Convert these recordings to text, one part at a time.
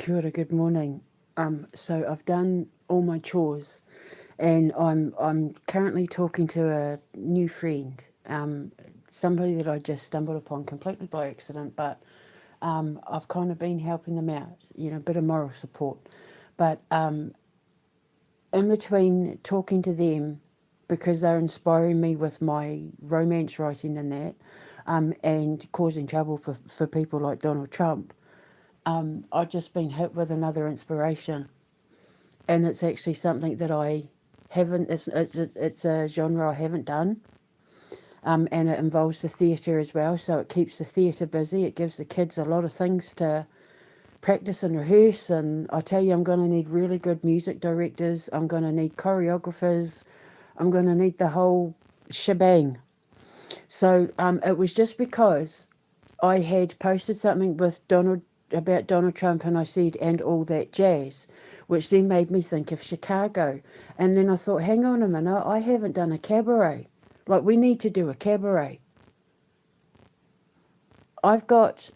Kia ora, good morning. So I've done all my chores, and I'm currently talking to a new friend, somebody that I just stumbled upon completely by accident, but I've kind of been helping them out, a bit of moral support. But in between talking to them, because they're inspiring me with my romance writing and that, and causing trouble for people like Donald Trump, I've just been hit with another inspiration, and it's actually something that I haven't. It's a genre I haven't done, and it involves the theatre as well. So it keeps the theatre busy. It gives the kids a lot of things to practice and rehearse. And I tell you, I'm going to need really good music directors. I'm going to need choreographers. I'm going to need the whole shebang. So it was just because I had posted something with Donald Trump, and I said, and all that jazz, which then made me think of Chicago. And then I thought, hang on a minute, I haven't done a cabaret. Like, we need to do a cabaret. I've got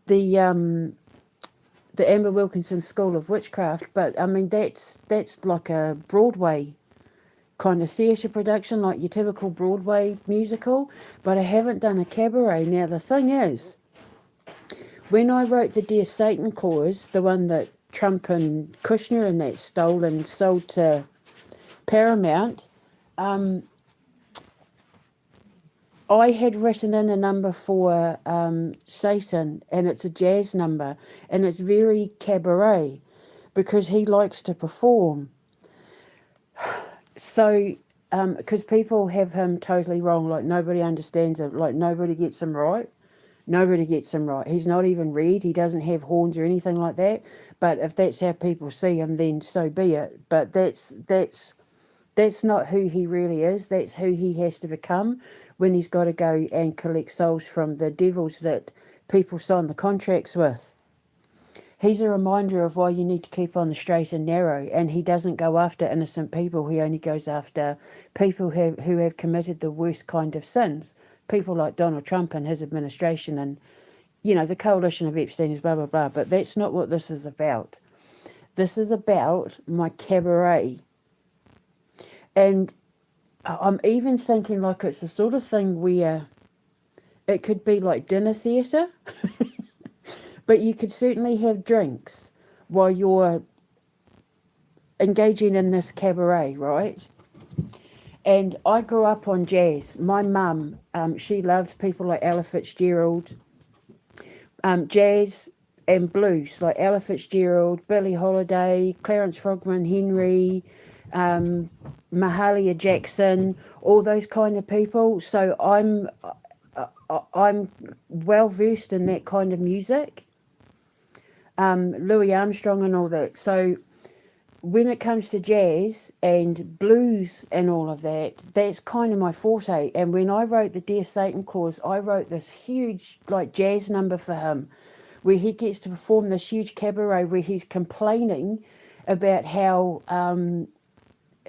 the Amber Wilkinson School of Witchcraft, but I mean that's like a Broadway kind of theatre production, like your typical Broadway musical. But I haven't done a cabaret. Now the thing is, when I wrote the Dear Satan Clause, the one that Trump and Kushner and that stole and sold to Paramount, I had written in a number for Satan, and it's a jazz number, and it's very cabaret because he likes to perform. So, because people have him totally wrong, like nobody understands it, like nobody gets him right. Nobody gets him right. He's not even red. He doesn't have horns or anything like that. But if that's how people see him, then so be it. But that's not who he really is. That's who he has to become when he's got to go and collect souls from the devils that people sign the contracts with. He's a reminder of why you need to keep on the straight and narrow, and he doesn't go after innocent people. He only goes after people who have committed the worst kind of sins. People like Donald Trump and his administration, and the coalition of Epstein is blah blah blah. But that's not what this is about. This is about my cabaret, and I'm even thinking like it's the sort of thing where it could be like dinner theatre, but you could certainly have drinks while you're engaging in this cabaret, right? And I grew up on jazz. My mum, she loved people like Ella Fitzgerald, jazz and blues, like Ella Fitzgerald, Billie Holiday, Clarence Frogman Henry, Mahalia Jackson, all those kind of people. So I'm well versed in that kind of music, Louis Armstrong and all that. So when it comes to jazz and blues and all of that, that's kind of my forte. And when I wrote the Dear Satan Clause, I wrote this huge like jazz number for him where he gets to perform this huge cabaret where he's complaining about how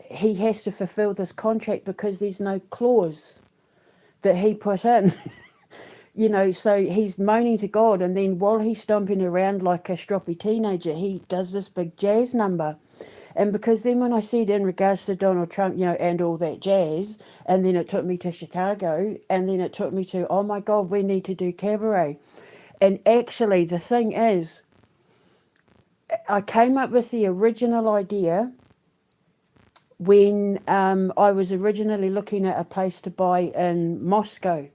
he has to fulfill this contract because there's no clause that he put in. So he's moaning to God, and then while he's stomping around like a stroppy teenager, he does this big jazz number. And because then when I said in regards to Donald Trump, and all that jazz, and then it took me to Chicago, and then it took me to, oh my God, we need to do cabaret. And actually, the thing is, I came up with the original idea when I was originally looking at a place to buy in Moscow.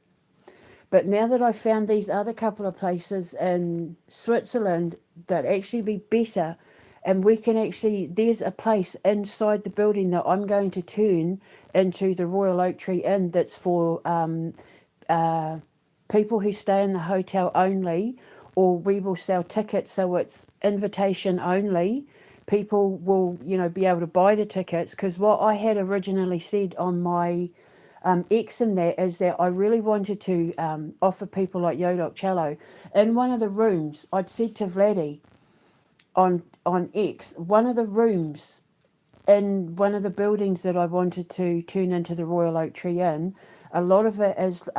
But now that I've found these other couple of places in Switzerland that actually be better, and we can actually, there's a place inside the building that I'm going to turn into the Royal Oak Tree Inn that's for people who stay in the hotel only, or we will sell tickets so it's invitation only. People will, be able to buy the tickets, because what I had originally said on my X in that is that I really wanted to offer people like Yodok Cello in one of the rooms. I'd said to Vladdy on X, one of the rooms in one of the buildings that I wanted to turn into the Royal Oak Tree Inn, a lot of it is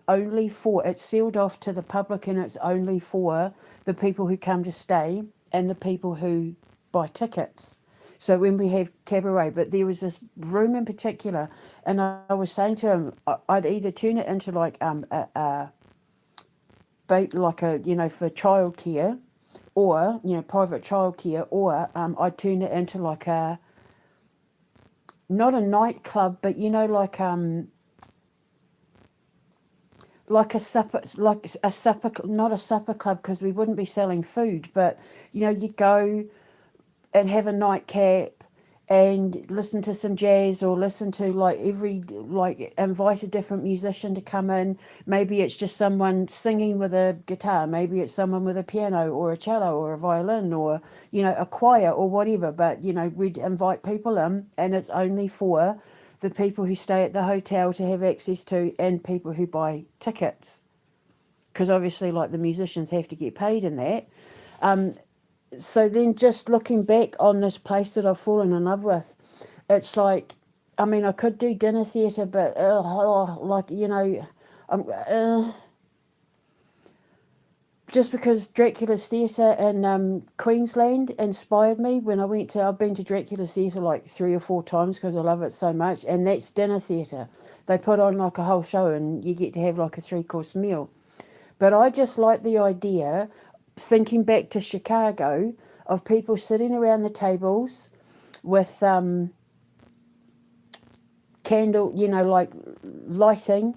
only for, it's sealed off to the public, and it's only for the people who come to stay and the people who buy tickets. So when we have cabaret, but there was this room in particular, and I was saying to him, I'd either turn it into like like a, you know, for childcare, or, you know, private childcare, or I'd turn it into like a, not a nightclub, but, you know, like a supper, not a supper club, because we wouldn't be selling food, but, you know, you'd go and have a nightcap and listen to some jazz, or listen to like invite a different musician to come in. Maybe it's just someone singing with a guitar, maybe it's someone with a piano or a cello or a violin, or, you know, a choir or whatever, but, you know, we'd invite people in, and it's only for the people who stay at the hotel to have access to, and people who buy tickets, because obviously, like, the musicians have to get paid in that. So then, just looking back on this place that I've fallen in love with, it's like, I mean, I could do dinner theatre, but like, you know, just because Dracula's Theatre in Queensland inspired me when I went to, I've been to Dracula's Theatre like 3 or 4 times because I love it so much, and that's dinner theatre. They put on like a whole show and you get to have like a 3-course meal. But I just like the idea, thinking back to Chicago, of people sitting around the tables with candle, you know, like lighting,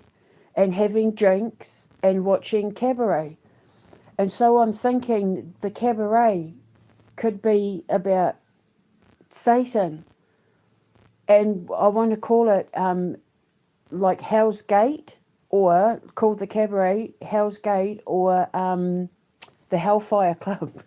and having drinks and watching cabaret. And so I'm thinking the cabaret could be about Satan, and I want to call it like Hell's Gate, or call the cabaret Hell's Gate, or the Hellfire Club.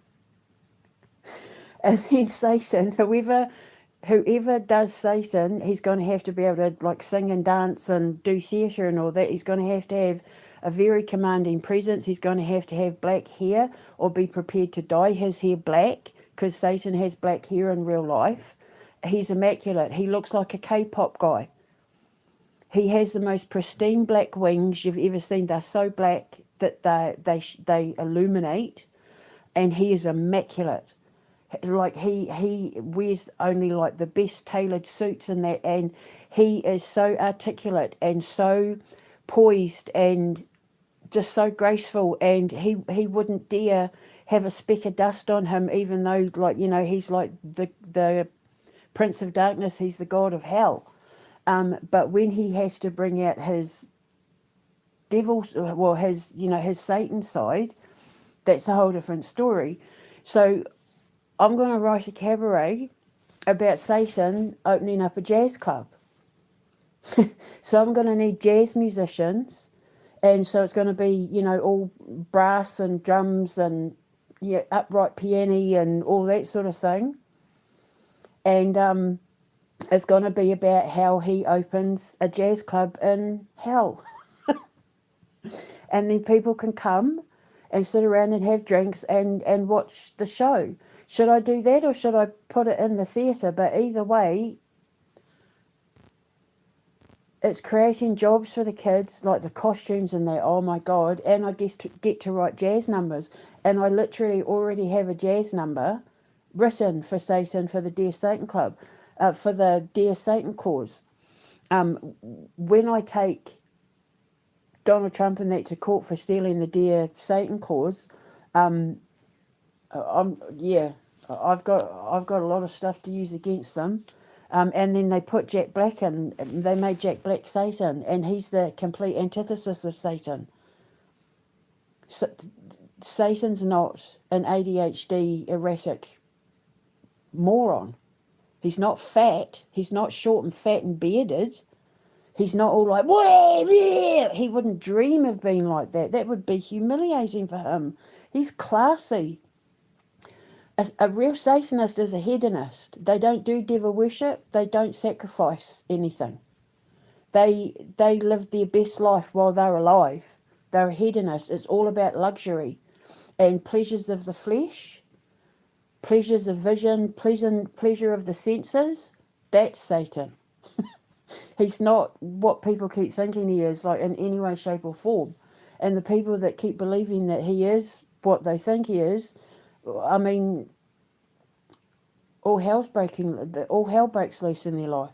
And then Satan, whoever does Satan, he's going to have to be able to like sing and dance and do theatre and all that. He's going to have a very commanding presence. He's going to have black hair, or be prepared to dye his hair black, because Satan has black hair in real life. He's immaculate. He looks like a K-pop guy. He has the most pristine black wings you've ever seen. They're so black that they illuminate, and he is immaculate. Like he wears only like the best tailored suits and that, and he is so articulate and so poised and just so graceful, and he wouldn't dare have a speck of dust on him, even though, like, you know, he's like the Prince of Darkness, he's the god of hell. But when he has to bring out his devil's, well, his, you know, his Satan side, that's a whole different story. So I'm going to write a cabaret about Satan opening up a jazz club. So I'm going to need jazz musicians, and so it's going to be, you know, all brass and drums and, yeah, upright piano and all that sort of thing. And it's going to be about how he opens a jazz club in hell. And then people can come and sit around and have drinks and watch the show. Should I do that, or should I put it in the theatre? But either way, it's creating jobs for the kids, like the costumes and that, oh my God. And I get to write jazz numbers. And I literally already have a jazz number written for Satan, for the Dear Satan Club, for the Dear Satan cause. When I take Donald Trump and that to court for stealing the Dear Satan cause, I've got a lot of stuff to use against them. And then they put Jack Black in, they made Jack Black Satan, and he's the complete antithesis of Satan. So, Satan's not an ADHD erratic moron. He's not fat. He's not short and fat and bearded. He's not all like, wah, he wouldn't dream of being like that. That would be humiliating for him. He's classy. A real Satanist is a hedonist. They don't do devil worship. They don't sacrifice anything. They live their best life while they're alive. They're a hedonist. It's all about luxury and pleasures of the flesh, pleasures of vision, pleasure of the senses. That's Satan. He's not what people keep thinking he is, like, in any way, shape or form. And the people that keep believing that he is what they think he is, I mean, all hell breaks loose in their life.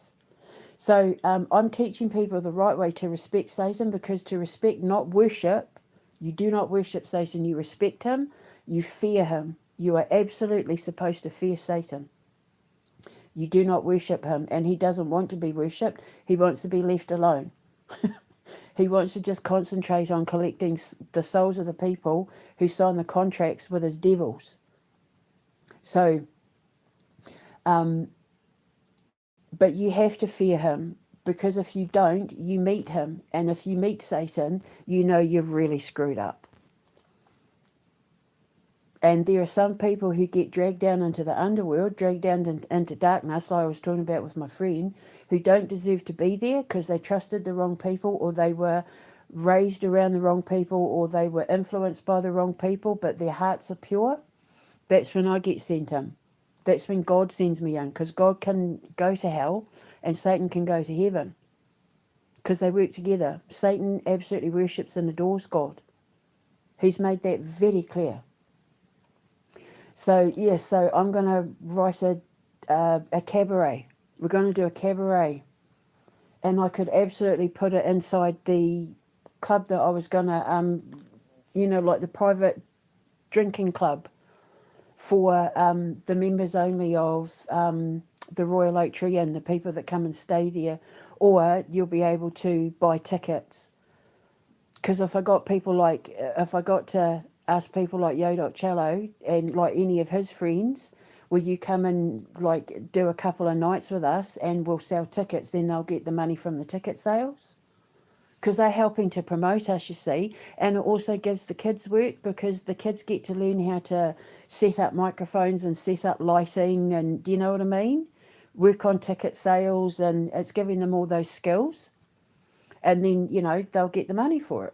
So I'm teaching people the right way to respect Satan, because to respect, not worship, you do not worship Satan, you respect him, you fear him. You are absolutely supposed to fear Satan. You do not worship him, and he doesn't want to be worshipped. He wants to be left alone. He wants to just concentrate on collecting the souls of the people who sign the contracts with his devils. So, but you have to fear him, because if you don't, you meet him. And if you meet Satan, you know you've really screwed up. And there are some people who get dragged down into the underworld, dragged down into darkness, like I was talking about with my friend, who don't deserve to be there because they trusted the wrong people, or they were raised around the wrong people, or they were influenced by the wrong people, but their hearts are pure. That's when I get sent in. That's when God sends me in, because God can go to hell and Satan can go to heaven, because they work together. Satan absolutely worships and adores God. He's made that very clear. So, yes, so I'm going to write a cabaret. We're going to do a cabaret. And I could absolutely put it inside the club that I was going to, like the private drinking club for the members only of the Royal Oak Tree Inn, the people that come and stay there. Or you'll be able to buy tickets. Because if I got to ask people like Yo.Cello and like any of his friends, will you come and like do a couple of nights with us and we'll sell tickets, then they'll get the money from the ticket sales. Because they're helping to promote us, you see. And it also gives the kids work, because the kids get to learn how to set up microphones and set up lighting, and do you know what I mean? Work on ticket sales, and it's giving them all those skills. And then, they'll get the money for it.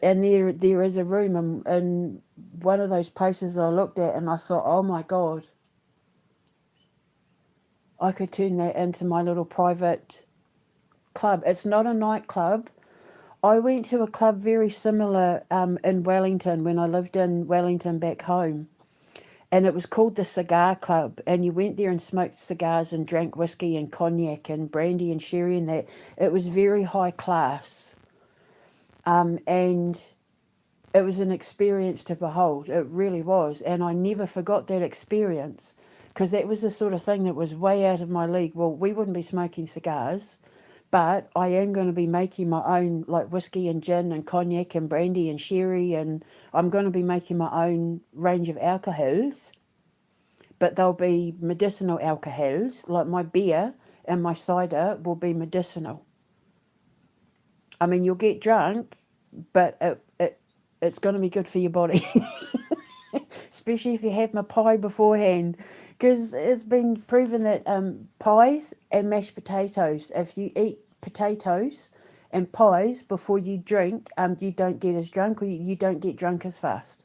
And there is a room in one of those places that I looked at, and I thought, oh my God, I could turn that into my little private club. It's not a nightclub. I went to a club very similar in Wellington when I lived in Wellington back home. And it was called the Cigar Club. And you went there and smoked cigars and drank whiskey and cognac and brandy and sherry and that. It was very high class. And it was an experience to behold. It really was. And I never forgot that experience, because that was the sort of thing that was way out of my league. Well, we wouldn't be smoking cigars, but I am going to be making my own, like whiskey and gin and cognac and brandy and sherry, and I'm going to be making my own range of alcohols, but they'll be medicinal alcohols. Like my beer and my cider will be medicinal. I mean, you'll get drunk, but it's going to be good for your body. Especially if you have my pie beforehand, because it's been proven that pies and mashed potatoes, if you eat potatoes and pies before you drink, you don't get as drunk, or you don't get drunk as fast.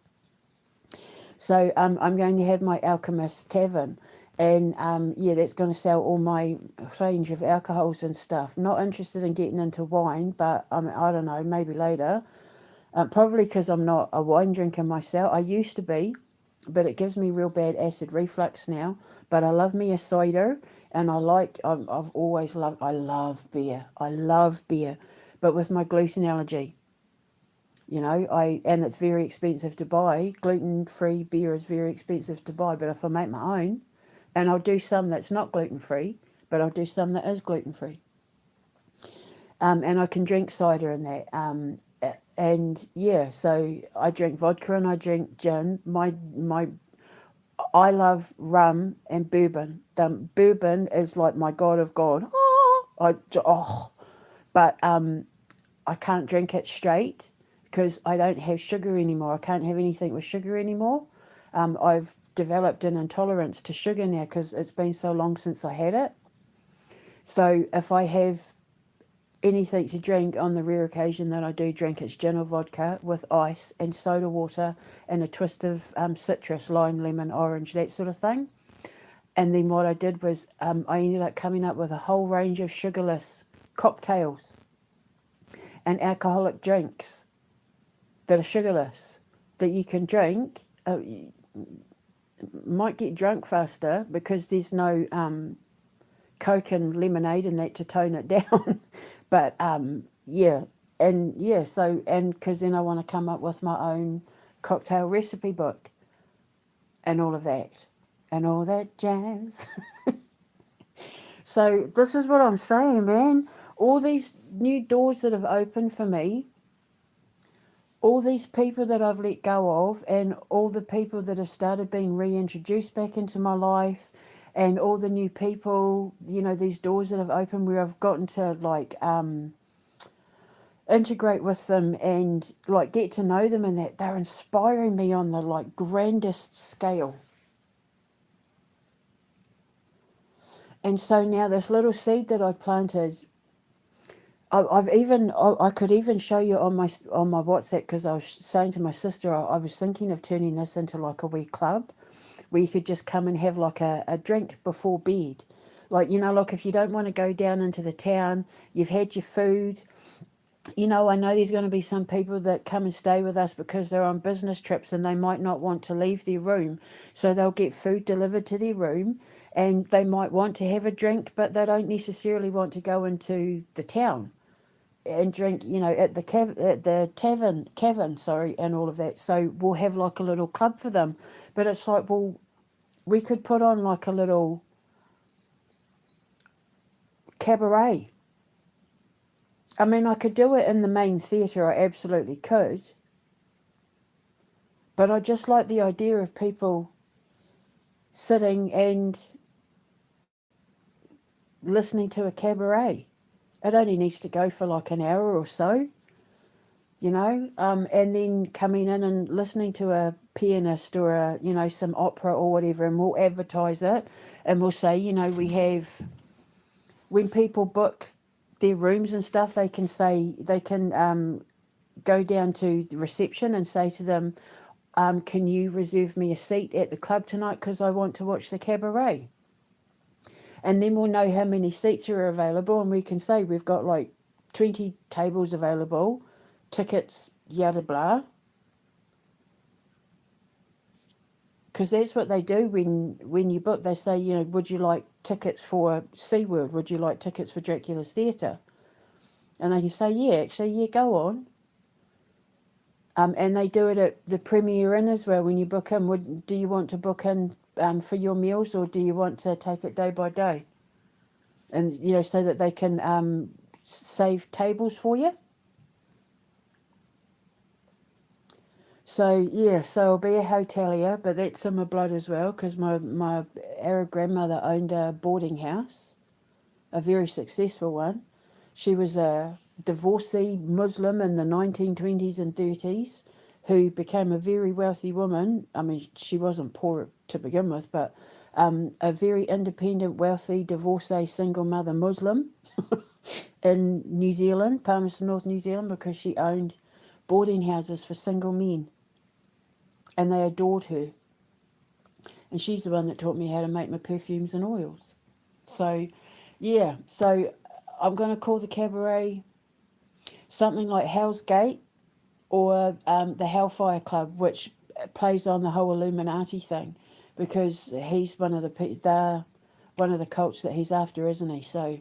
So I'm going to have my Alchemist Tavern, and that's going to sell all my range of alcohols and stuff. Not interested in getting into wine, but I don't know, maybe later. Probably because I'm not a wine drinker myself. I used to be, but it gives me real bad acid reflux now. But I love me a cider, and I love beer. I love beer, but with my gluten allergy, and it's very expensive to buy. Gluten-free beer is very expensive to buy, but if I make my own, and I'll do some that's not gluten-free, but I'll do some that is gluten-free. And I can drink cider in that. So I drink vodka and I drink gin. I love rum and bourbon. Bourbon is like my god of God. But I can't drink it straight because I don't have sugar anymore. I can't have anything with sugar anymore. I've developed an intolerance to sugar now because it's been so long since I had it. So if I have anything to drink, on the rare occasion that I do drink, it's gin or vodka with ice and soda water and a twist of citrus, lime, lemon, orange, that sort of thing. And then what I did was I ended up coming up with a whole range of sugarless cocktails and alcoholic drinks that are sugarless that you can drink. might get drunk faster because there's no Coke and lemonade and that to tone it down. But yeah, and yeah, so, and because then I want to come up with my own cocktail recipe book and all of that and all that jazz. So this is what I'm saying, man. All these new doors that have opened for me, all these people that I've let go of, and all the people that have started being reintroduced back into my life, and all the new people, you know, these doors that have opened where I've gotten to like integrate with them and like get to know them, and that they're inspiring me on the like grandest scale. And so now this little seed that I planted, I could even show you on my WhatsApp, because I was saying to my sister I was thinking of turning this into like a wee club where you could just come and have like a drink before bed. Like, you know, like if you don't want to go down into the town, you've had your food. You know, I know there's going to be some people that come and stay with us because they're on business trips and they might not want to leave their room. So they'll get food delivered to their room, and they might want to have a drink, but they don't necessarily want to go into the town and drink, you know, at the cavern, sorry, and all of that. So we'll have like a little club for them. But it's like, well, we could put on like a little cabaret. I mean, I could do it in the main theatre, I absolutely could. But I just like the idea of people sitting and listening to a cabaret. It only needs to go for like an hour or so, you know, and then coming in and listening to a pianist or a, you know, some opera or whatever, and we'll advertise it, and we'll say, you know, we have, when people book their rooms and stuff, they can say, they can go down to the reception and say to them, can you reserve me a seat at the club tonight because I want to watch the cabaret? And then we'll know how many seats are available, and we can say we've got like 20 tables available, tickets, yada blah. Because that's what they do when you book. They say, you know, would you like tickets for SeaWorld? Would you like tickets for Dracula's Theatre? And they can say, yeah, actually, yeah, go on. And they do it at the Premier Inn as well. When you book in, do you want to book in for your meals, or do you want to take it day by day? And, you know, so that they can save tables for you. So, yeah, so I'll be a hotelier, but that's in my blood as well, because my Arab grandmother owned a boarding house, a very successful one. She was a divorcee Muslim in the 1920s and 30s who became a very wealthy woman. I mean, she wasn't poor to begin with, but a very independent, wealthy, divorcee, single mother Muslim in New Zealand, Palmerston North, New Zealand, because she owned boarding houses for single men, and they adored her. And she's the one that taught me how to make my perfumes and oils. So, yeah, so I'm going to call the cabaret something like Hell's Gate, or the Hellfire Club, which plays on the whole Illuminati thing, because he's one of the cults that he's after, isn't he? So,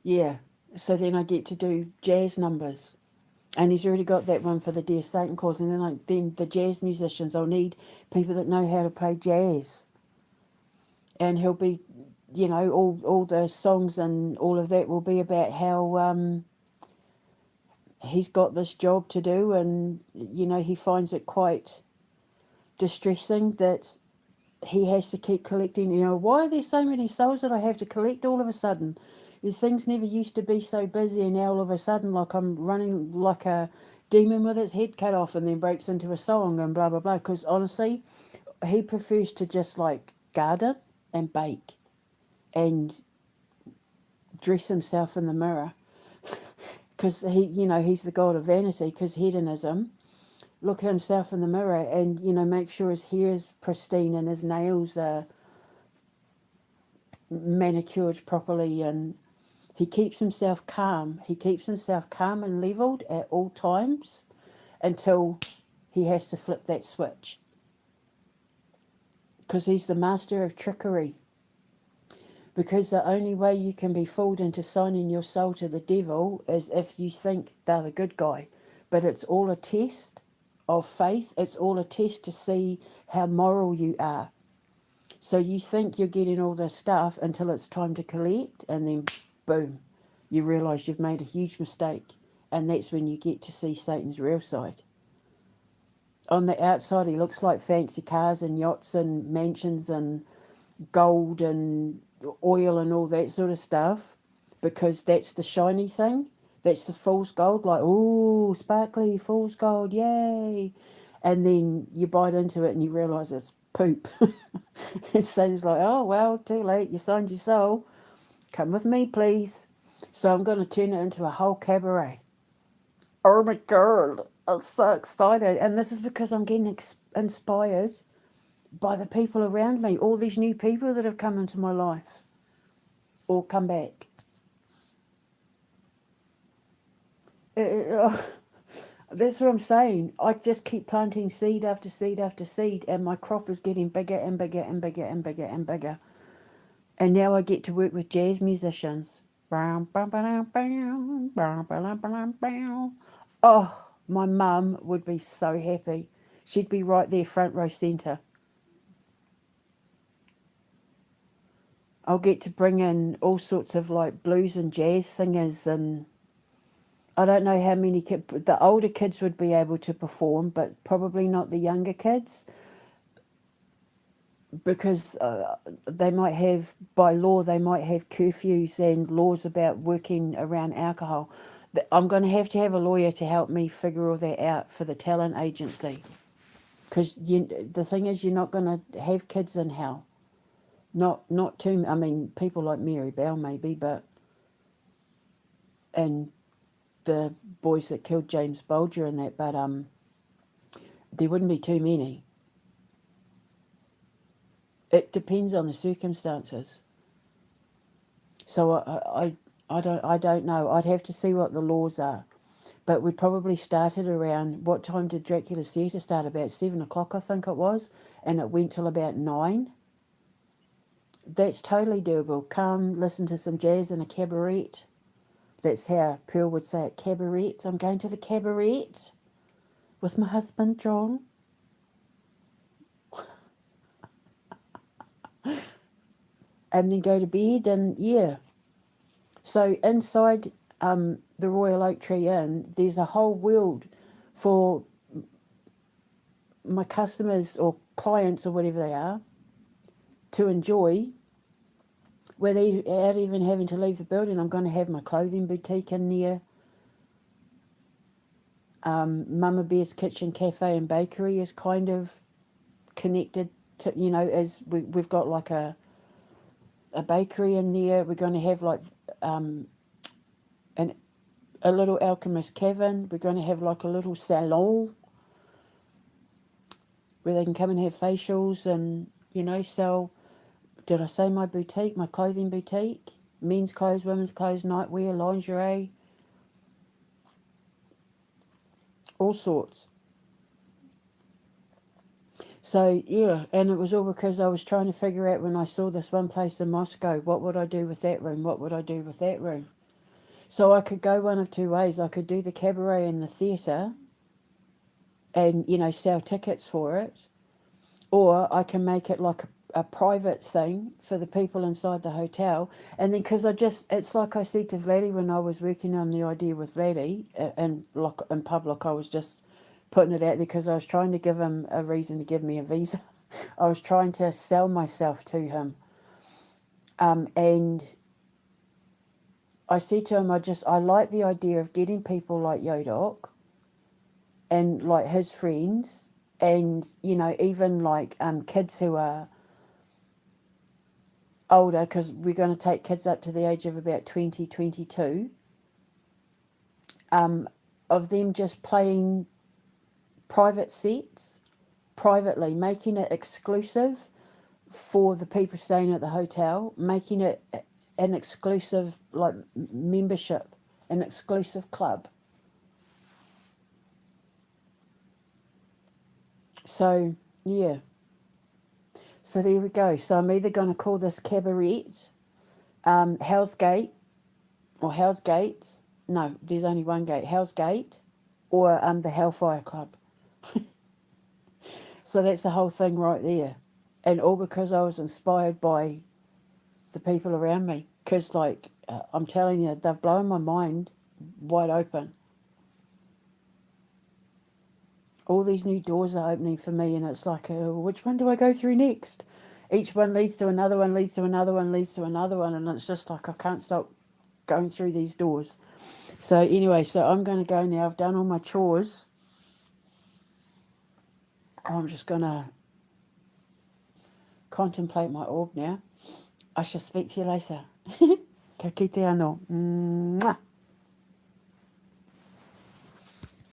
yeah. So then I get to do jazz numbers. And he's already got that one for the Dear Satan cause. And then the jazz musicians, I'll need people that know how to play jazz. And he'll be, you know, all the songs and all of that will be about how he's got this job to do, and, you know, he finds it quite distressing that he has to keep collecting. You know, why are there so many souls that I have to collect all of a sudden? Things never used to be so busy, and now all of a sudden, like, I'm running like a demon with its head cut off, and then breaks into a song and blah blah blah. Because honestly, he prefers to just like garden and bake and dress himself in the mirror, because he, you know, he's the god of vanity, because hedonism. Look at himself in the mirror and, you know, make sure his hair is pristine and his nails are manicured properly, and he keeps himself calm. He keeps himself calm and leveled at all times until he has to flip that switch. because he's the master of trickery. Because the only way you can be fooled into signing your soul to the devil is if you think they're the good guy. But it's all a test of faith. It's all a test to see how moral you are. So you think you're getting all this stuff until it's time to collect, and then boom, you realise you've made a huge mistake. And that's when you get to see Satan's real side. On the outside, he looks like fancy cars and yachts and mansions and gold and oil and all that sort of stuff, because that's the shiny thing. That's the fool's gold, like, oh, sparkly fool's gold, yay. And then you bite into it and you realise it's poop. It sounds like, oh, well, too late, you signed your soul. Come with me, please. So I'm going to turn it into a whole cabaret. Oh my God, I'm so excited. And this is because I'm getting inspired by the people around me, all these new people that have come into my life or come back. That's what I'm saying. I just keep planting seed after seed after seed, and my crop is getting bigger and bigger and bigger and bigger and bigger. And now I get to work with jazz musicians. Oh, my mum would be so happy. She'd be right there, front row centre. I'll get to bring in all sorts of like blues and jazz singers, and I don't know how many kids. The older kids would be able to perform, but probably not the younger kids, because they might have, by law, they might have curfews and laws about working around alcohol. I'm going to have a lawyer to help me figure all that out for the talent agency, because the thing is, you're not going to have kids in hell. Not too. I mean, people like Mary Bell maybe, but and the boys that killed James Bulger and that, but there wouldn't be too many. It depends on the circumstances. So I don't know. I'd have to see what the laws are. But we probably started around, what time did Dracula's Theatre start? About 7 o'clock, I think it was, and it went till about 9. That's totally doable. Come listen to some jazz in a cabaret. That's how Pearl would say it, cabaret. I'm going to the cabaret with my husband, John. And then go to bed, and yeah. So inside the Royal Oak Tree Inn, there's a whole world for my customers or clients or whatever they are to enjoy, without even having to leave the building. I'm going to have my clothing boutique in there. Mama Bear's Kitchen Cafe and Bakery is kind of connected to, as we've got like a bakery in there. We're going to have like a little alchemist cavern. We're going to have like a little salon where they can come and have facials and, sell, did I say my boutique, my clothing boutique? Men's clothes, women's clothes, nightwear, lingerie, all sorts. So, yeah, and it was all because I was trying to figure out, when I saw this one place in Moscow, what would I do with that room? What would I do with that room? So I could go one of two ways. I could do the cabaret in the theatre and, sell tickets for it. Or I can make it like a private thing for the people inside the hotel. And then, because it's like I said to Vladdy when I was working on the idea with Vladdy, and like in public, I was just putting it out there because I was trying to give him a reason to give me a visa. I was trying to sell myself to him. And I said to him, I like the idea of getting people like Yodok and like his friends, and even like kids who are older, because we're going to take kids up to the age of about 20, 22, of them just playing private sets privately, making it exclusive for the people staying at the hotel, making it an exclusive like membership, an exclusive club. So, yeah. So there we go. So I'm either going to call this Cabaret, Hell's Gate, or Hell's Gates. No, there's only one gate. Hell's Gate, or the Hellfire Club. So that's the whole thing right there. And all because I was inspired by the people around me. Because, like, I'm telling you, they've blown my mind wide open. All these new doors are opening for me, and it's like, which one do I go through next? Each one leads to another one, leads to another one, leads to another one, and it's just like I can't stop going through these doors. So anyway, so I'm going to go now. I've done all my chores. I'm just going to contemplate my orb now. I shall speak to you later. Ka kite anō. Mwah.